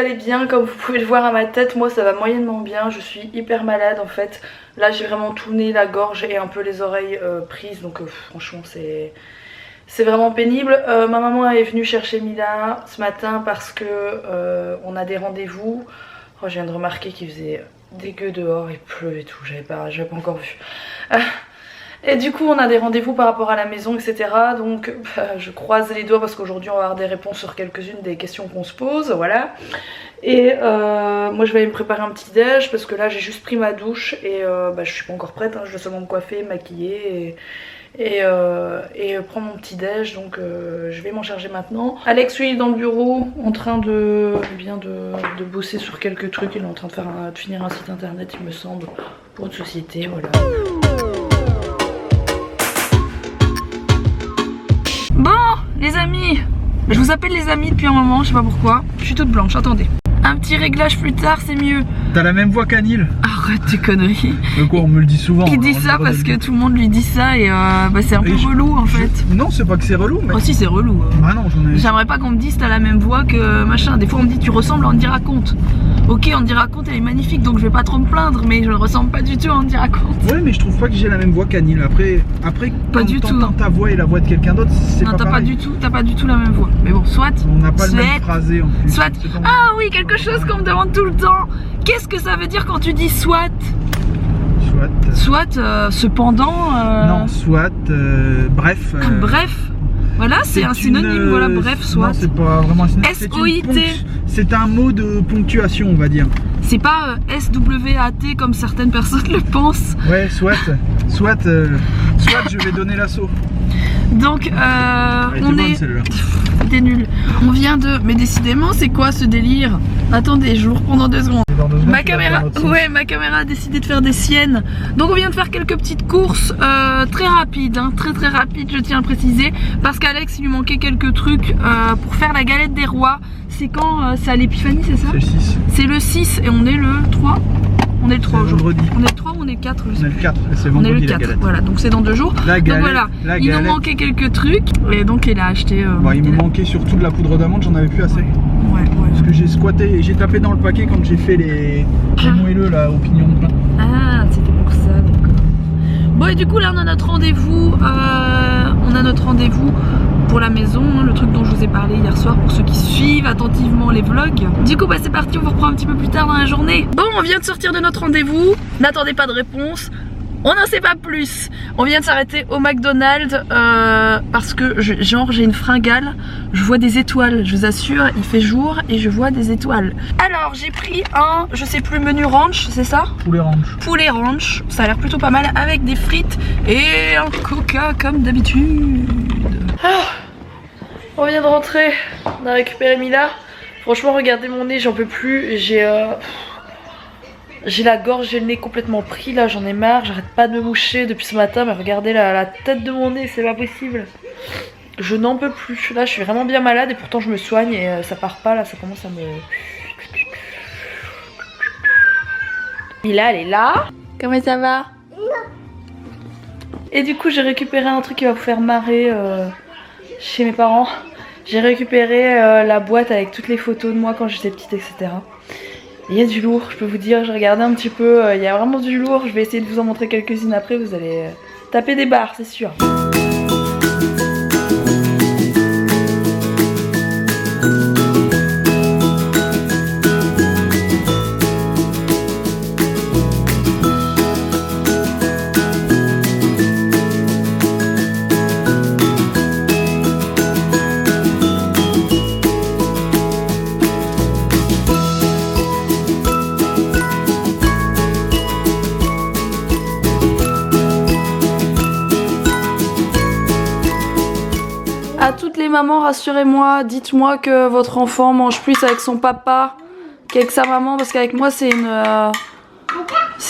allez bien. Comme vous pouvez le voir à ma tête, moi ça va moyennement bien. Je suis hyper malade en fait. Là j'ai vraiment tout le nez, la gorge et un peu les oreilles prises. Donc franchement c'est vraiment pénible. Ma maman est venue chercher Mila ce matin parce que on a des rendez-vous. Oh, je viens de remarquer qu'il faisait dégueu dehors, il pleut et tout, j'avais pas encore vu. Et du coup on a des rendez-vous par rapport à la maison, etc. Donc je croise les doigts parce qu'aujourd'hui on va avoir des réponses sur quelques-unes des questions qu'on se pose, voilà. Et moi je vais aller me préparer un petit déj parce que là j'ai juste pris ma douche et je suis pas encore prête, hein. Je vais seulement me coiffer, me maquiller et prendre mon petit déj, donc je vais m'en charger maintenant. Alex lui il est dans le bureau en train de bosser sur quelques trucs. Il est en train de finir un site internet il me semble pour une société, voilà. Bon les amis, je vous appelle les amis depuis un moment, je sais pas pourquoi. Je suis toute blanche, attendez. Un petit réglage plus tard, c'est mieux. T'as la même voix qu'Anil. Arrête tes conneries. De quoi, on me le dit souvent. Il dit ça parce que tout le monde lui dit ça et c'est un peu relou en fait. Non, c'est pas que c'est relou, mais... Oh si, c'est relou. Bah non, j'en ai... J'aimerais pas qu'on me dise t'as la même voix que machin. Des fois on me dit tu ressembles à Andy Raconte. Ok, Andy Raconte elle est magnifique donc je vais pas trop me plaindre, mais je ne ressemble pas du tout à Andy Raconte. Ouais, mais je trouve pas que j'ai la même voix qu'Anil. Après pas du tout. T'entends ta voix et la voix de quelqu'un d'autre, c'est pas pareil. Non, t'as pas du tout la même voix. Mais bon, soit. On n'a pas le même phrasé en plus. Soit. Ah oui, quelque chose qu'on me demande tout le temps. Qu'est-ce que ça veut dire quand tu dis soit? Soit, cependant. Non, soit, bref. Bref. Voilà, c'est un synonyme, voilà, bref, soit. Non, c'est pas vraiment un synonyme. S-O-I-T. C'est un mot de ponctuation, on va dire. C'est pas S-W-A-T comme certaines personnes le pensent. Ouais, soit je vais donner l'assaut. Donc, on est... T'es nul. On vient de... Mais décidément, c'est quoi ce délire? Attendez, je vous reprends dans 2 secondes. Ma caméra a décidé de faire des siennes. Donc on vient de faire quelques petites courses très rapides, hein, très rapides, je tiens à préciser. Parce qu'Alex, il lui manquait quelques trucs pour faire la galette des rois. C'est quand c'est à l'épiphanie, c'est ça? C'est le 6. C'est le 6 et on est le 3. On est le 3 aujourd'hui. On est le 3 ou on est le 4? On est le 4, c'est vendredi. On est le 4, voilà, donc c'est dans 2 jours. La galette, donc voilà, il nous manquait quelques trucs et donc il a acheté. Il me manquait surtout de la poudre d'amande, j'en avais plus assez. Ouais. Parce que j'ai squatté, j'ai tapé dans le paquet quand j'ai fait les moelleux là au pignon de pain. Ah, c'était pour ça, d'accord. Bon, et du coup là on a notre rendez-vous. Pour la maison, hein, le truc dont je vous ai parlé hier soir pour ceux qui suivent attentivement les vlogs. Du coup c'est parti, on vous reprend un petit peu plus tard dans la journée. Bon, on vient de sortir de notre rendez-vous, n'attendez pas de réponse, on n'en sait pas plus. On vient de s'arrêter au McDonald's parce que j'ai une fringale, je vois des étoiles, je vous assure, il fait jour et je vois des étoiles. Alors j'ai pris un, je sais plus, menu ranch, c'est ça? Poulet ranch. Poulet ranch, ça a l'air plutôt pas mal avec des frites et un coca comme d'habitude. On vient de rentrer, on a récupéré Mila. Franchement regardez mon nez, j'en peux plus. J'ai la gorge, j'ai le nez complètement pris là, j'en ai marre. J'arrête pas de me moucher depuis ce matin, mais regardez la tête de mon nez, c'est pas possible. Je n'en peux plus, là je suis vraiment bien malade et pourtant je me soigne et ça part pas là, ça commence à me... Mila elle est là. Comment ça va? Et du coup j'ai récupéré un truc qui va vous faire marrer chez mes parents. J'ai récupéré la boîte avec toutes les photos de moi quand j'étais petite, etc. Il y a du lourd, je peux vous dire, j'ai regardé un petit peu, il y a vraiment du lourd. Je vais essayer de vous en montrer quelques-unes après, vous allez taper des barres, c'est sûr. À toutes les mamans, rassurez-moi, dites-moi que votre enfant mange plus avec son papa qu'avec sa maman, parce qu'avec moi c'est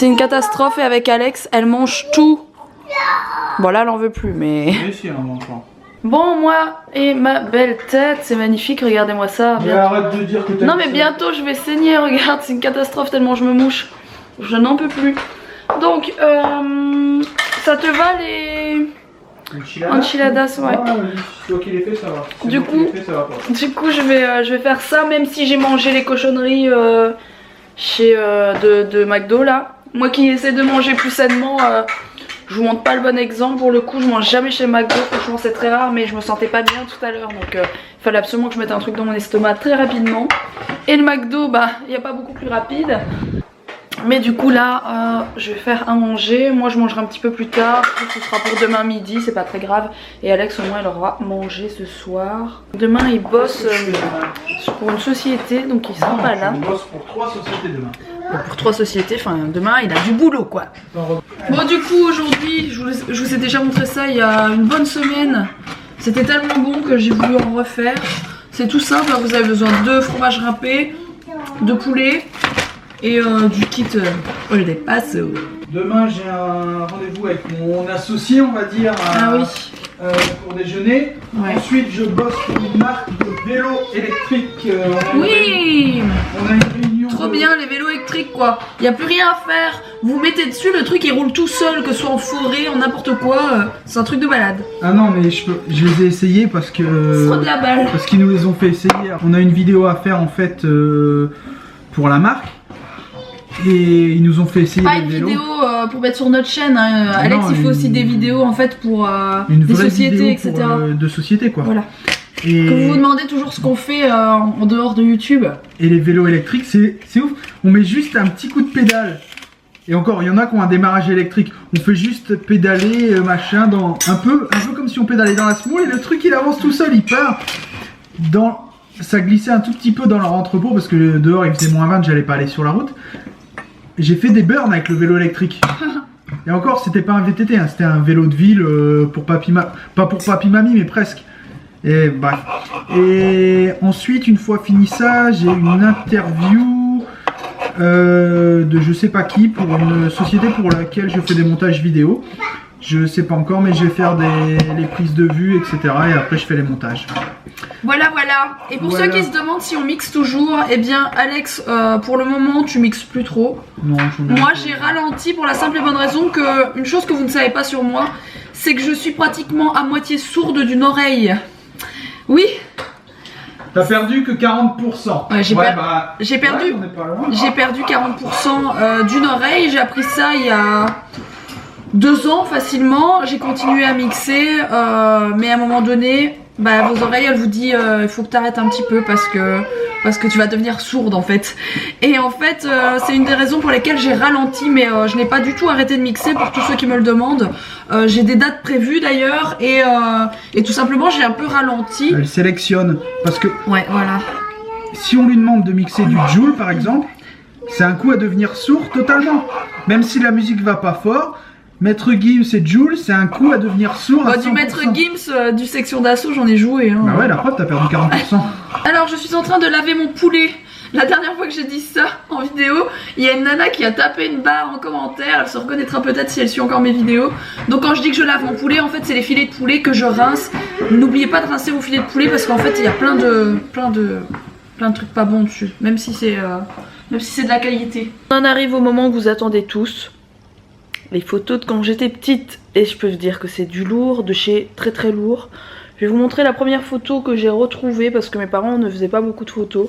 une catastrophe et avec Alex elle mange tout. Bon là elle en veut plus mais... Bon, moi et ma belle tête, c'est magnifique, regardez-moi ça. Mais arrête de dire que t'as... Non mais bientôt je vais saigner, regarde, c'est une catastrophe tellement je me mouche. Je n'en peux plus. Donc, ça te va Enchiladas, ouais. Ah, c'est toi qui les fais, ça va. Du coup, je vais faire ça, même si j'ai mangé les cochonneries de McDo là. Moi qui essaie de manger plus sainement, je vous montre pas le bon exemple. Pour le coup, je mange jamais chez McDo. Franchement, c'est très rare, mais je me sentais pas bien tout à l'heure. Donc, il fallait absolument que je mette un truc dans mon estomac très rapidement. Et le McDo, bah, il n'y a pas beaucoup plus rapide. Mais du coup, là, je vais faire à manger. Moi, je mangerai un petit peu plus tard. Ce sera pour demain midi, c'est pas très grave. Et Alex, au moins, il aura mangé ce soir. Demain, il bosse pour une société, donc il sera pas là. Il bosse pour 3 sociétés demain. Pour 3 sociétés, enfin demain il a du boulot quoi. Bon du coup aujourd'hui, je vous ai déjà montré ça il y a une bonne semaine. C'était tellement bon que j'ai voulu en refaire. C'est tout simple, vous avez besoin de fromage râpé, de poulet et du kit All Day Paso. Demain j'ai un rendez-vous avec mon associé on va dire pour déjeuner. Ouais. Ensuite je bosse pour une marque de vélo électrique. Oui. On a une réunion. Trop bien les vélos électriques quoi. Il n'y a plus rien à faire. Vous mettez dessus, le truc il roule tout seul, que ce soit en forêt, en n'importe quoi. C'est un truc de balade. Ah non mais je les ai essayés parce que... C'est trop de la balle. Parce qu'ils nous les ont fait essayer. On a une vidéo à faire en fait pour la marque. Et ils nous ont fait essayer pas une vidéo pour mettre sur notre chaîne, hein. Alex il fait aussi des vidéos en fait pour des sociétés etc. De sociétés quoi. Voilà. Et... Quand vous vous demandez toujours ce qu'on fait en dehors de YouTube. Et les vélos électriques c'est ouf. On met juste un petit coup de pédale. Et encore il y en a qui ont un démarrage électrique. On fait juste pédaler machin dans un peu comme si on pédalait dans la semoule. Et le truc il avance tout seul, il part dans... Ça glissait un tout petit peu dans leur entrepôt parce que dehors il faisait -20, j'allais pas aller sur la route. J'ai fait des burns avec le vélo électrique. Et encore, c'était pas un VTT, hein, c'était un vélo de ville pour papy pas pour papy mamie, mais presque. Et bref. Et ensuite, une fois fini ça, j'ai une interview de je sais pas qui pour une société pour laquelle je fais des montages vidéo. Je sais pas encore, mais je vais faire les prises de vue, etc. Et après, je fais les montages. Voilà. Et pour ceux qui se demandent si on mixe toujours, eh bien Alex, pour le moment tu mixes plus trop. Non, moi j'ai ralenti pour la simple et bonne raison que, une chose que vous ne savez pas sur moi, c'est que je suis pratiquement à moitié sourde d'une oreille. Oui. T'as perdu que 40%. Ouais, j'ai perdu 40% d'une oreille. J'ai appris ça il y a 2 ans facilement. J'ai continué à mixer, mais à un moment donné... Bah vos oreilles elles vous disent il faut que tu arrêtes un petit peu parce que tu vas devenir sourde en fait. Et en fait c'est une des raisons pour lesquelles j'ai ralenti, mais je n'ai pas du tout arrêté de mixer pour tous ceux qui me le demandent. J'ai des dates prévues d'ailleurs et tout simplement j'ai un peu ralenti. Elle sélectionne parce que ouais voilà. Si on lui demande de mixer du Joule par exemple, c'est un coup à devenir sourd totalement. Même si la musique va pas fort. Maître Gims et Joule, c'est un coup à devenir sourd à 100%. Du Maître Gims, du Section d'Assaut, j'en ai joué. Hein. Bah ouais, la preuve, t'as perdu 40%. Alors, je suis en train de laver mon poulet. La dernière fois que j'ai dit ça en vidéo, il y a une nana qui a tapé une barre en commentaire. Elle se reconnaîtra peut-être si elle suit encore mes vidéos. Donc quand je dis que je lave mon poulet, en fait, c'est les filets de poulet que je rince. N'oubliez pas de rincer vos filets de poulet parce qu'en fait, il y a plein de trucs pas bons dessus. Même si c'est de la qualité. On en arrive au moment que vous attendez tous. Les photos de quand j'étais petite, et je peux vous dire que c'est du lourd, de chez très très lourd. Je vais vous montrer la première photo que j'ai retrouvée parce que mes parents ne faisaient pas beaucoup de photos.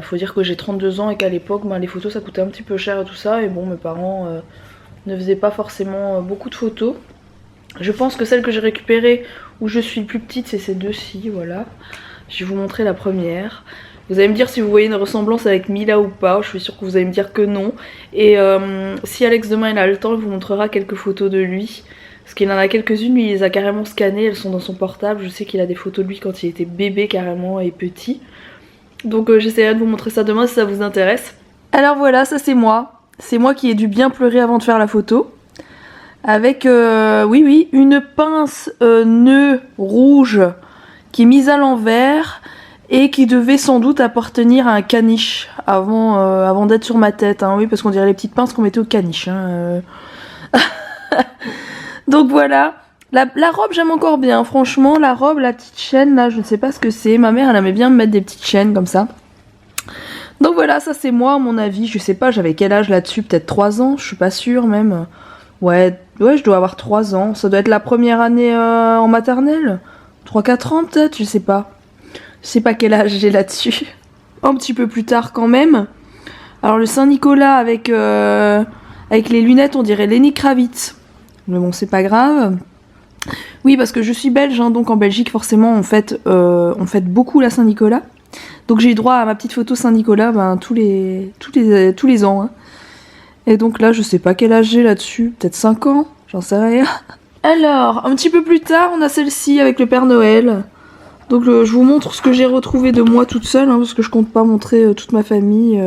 Faut dire que j'ai 32 ans et qu'à l'époque les photos ça coûtait un petit peu cher et tout ça, et bon mes parents ne faisaient pas forcément beaucoup de photos. Je pense que celle que j'ai récupérée où je suis plus petite c'est ces deux-ci, voilà. Je vais vous montrer la première. Vous allez me dire si vous voyez une ressemblance avec Mila ou pas, je suis sûre que vous allez me dire que non. Et si Alex demain il a le temps, il vous montrera quelques photos de lui. Parce qu'il en a quelques-unes, lui il les a carrément scannées, elles sont dans son portable. Je sais qu'il a des photos de lui quand il était bébé carrément et petit. Donc j'essaierai de vous montrer ça demain si ça vous intéresse. Alors voilà, ça c'est moi. C'est moi qui ai dû bien pleurer avant de faire la photo. Avec, oui, une pince nœud rouge qui est mise à l'envers. Et qui devait sans doute appartenir à un caniche avant d'être sur ma tête, hein, oui, parce qu'on dirait les petites pinces qu'on mettait au caniche. Hein, Donc voilà, la robe j'aime encore bien, franchement, la robe, la petite chaîne là, je ne sais pas ce que c'est. Ma mère elle aimait bien me mettre des petites chaînes comme ça. Donc voilà, ça c'est moi à mon avis, je sais pas, j'avais quel âge là-dessus, peut-être 3 ans, je suis pas sûre même. Ouais, je dois avoir 3 ans. Ça doit être la première année en maternelle. 3-4 ans peut-être, je sais pas. Je sais pas quel âge j'ai là-dessus. Un petit peu plus tard quand même. Alors le Saint-Nicolas avec les lunettes, on dirait Lenny Kravitz. Mais bon, c'est pas grave. Oui, parce que je suis belge, hein, donc en Belgique, forcément, on fête beaucoup la Saint-Nicolas. Donc j'ai eu droit à ma petite photo Saint-Nicolas tous les ans. Hein. Et donc là, je sais pas quel âge j'ai là-dessus. Peut-être 5 ans, j'en sais rien. Alors, un petit peu plus tard, on a celle-ci avec le Père Noël. Donc je vous montre ce que j'ai retrouvé de moi toute seule, hein, parce que je compte pas montrer toute ma famille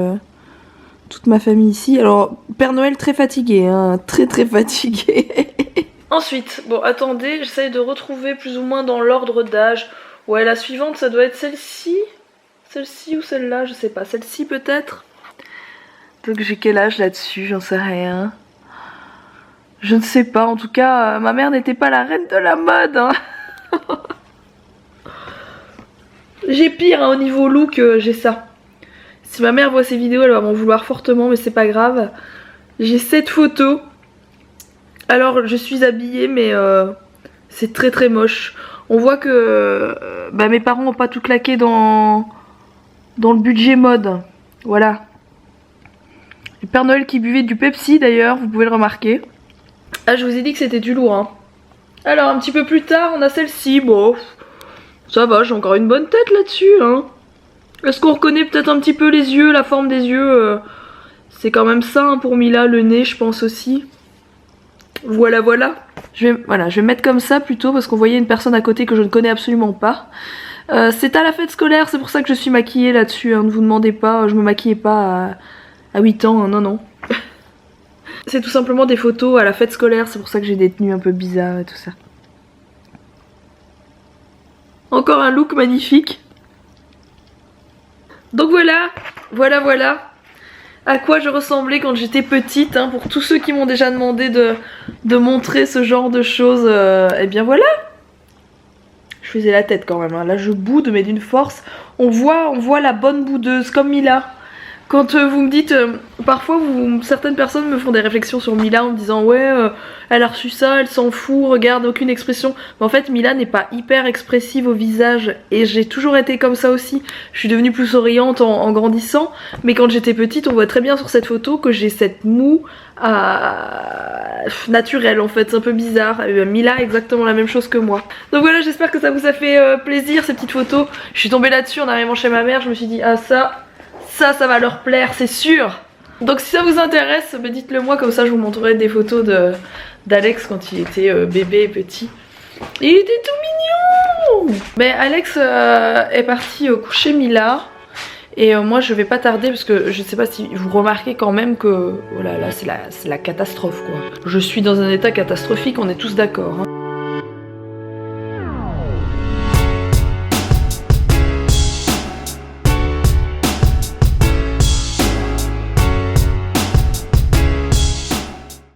ici. Alors, Père Noël très fatigué, hein, très fatigué. Ensuite, bon attendez, j'essaye de retrouver plus ou moins dans l'ordre d'âge. Ouais, la suivante, ça doit être celle-ci. Celle-ci ou celle-là, je sais pas. Celle-ci peut-être. Donc j'ai quel âge là-dessus, j'en sais rien. Je ne sais pas, en tout cas, ma mère n'était pas la reine de la mode. Hein. J'ai pire hein, au niveau look, j'ai ça. Si ma mère voit ces vidéos, elle va m'en vouloir fortement, mais c'est pas grave. J'ai cette photo. Alors, je suis habillée, mais c'est très moche. On voit que mes parents n'ont pas tout claqué dans le budget mode. Voilà. Le Père Noël qui buvait du Pepsi d'ailleurs, vous pouvez le remarquer. Ah, je vous ai dit que c'était du lourd. Hein. Alors, un petit peu plus tard, on a celle-ci. Bon, ça va, j'ai encore une bonne tête là-dessus. Hein. Est-ce qu'on reconnaît peut-être un petit peu les yeux, la forme des yeux c'est quand même ça hein, pour Mila, le nez, je pense aussi. Voilà. Je vais mettre comme ça plutôt parce qu'on voyait une personne à côté que je ne connais absolument pas. C'est à la fête scolaire, c'est pour ça que je suis maquillée là-dessus. Hein, ne vous demandez pas, je me maquillais pas à 8 ans, hein, non. C'est tout simplement des photos à la fête scolaire, c'est pour ça que j'ai des tenues un peu bizarres et tout ça. Encore un look magnifique. Donc voilà à quoi je ressemblais quand j'étais petite. Hein, pour tous ceux qui m'ont déjà demandé de montrer ce genre de choses, et bien voilà. Je faisais la tête quand même, hein. Là je boude mais d'une force. On voit la bonne boudeuse comme Mila. Quand vous me dites, parfois certaines personnes me font des réflexions sur Mila en me disant ouais elle a reçu ça, elle s'en fout, regarde aucune expression. Mais en fait Mila n'est pas hyper expressive au visage et j'ai toujours été comme ça aussi. Je suis devenue plus souriante en grandissant, mais quand j'étais petite on voit très bien sur cette photo que j'ai cette moue naturelle en fait, c'est un peu bizarre. Mila a exactement la même chose que moi. Donc voilà, j'espère que ça vous a fait plaisir ces petites photos. Je suis tombée là-dessus en arrivant chez ma mère, je me suis dit ah ça va leur plaire, c'est sûr. Donc si ça vous intéresse, dites-le moi, comme ça je vous montrerai des photos d'Alex quand il était bébé et petit. Il était tout mignon. Mais Alex est parti coucher Mila. Et moi je vais pas tarder parce que je sais pas si vous remarquez quand même que oh là c'est la catastrophe quoi. Je suis dans un état catastrophique, on est tous d'accord. Hein.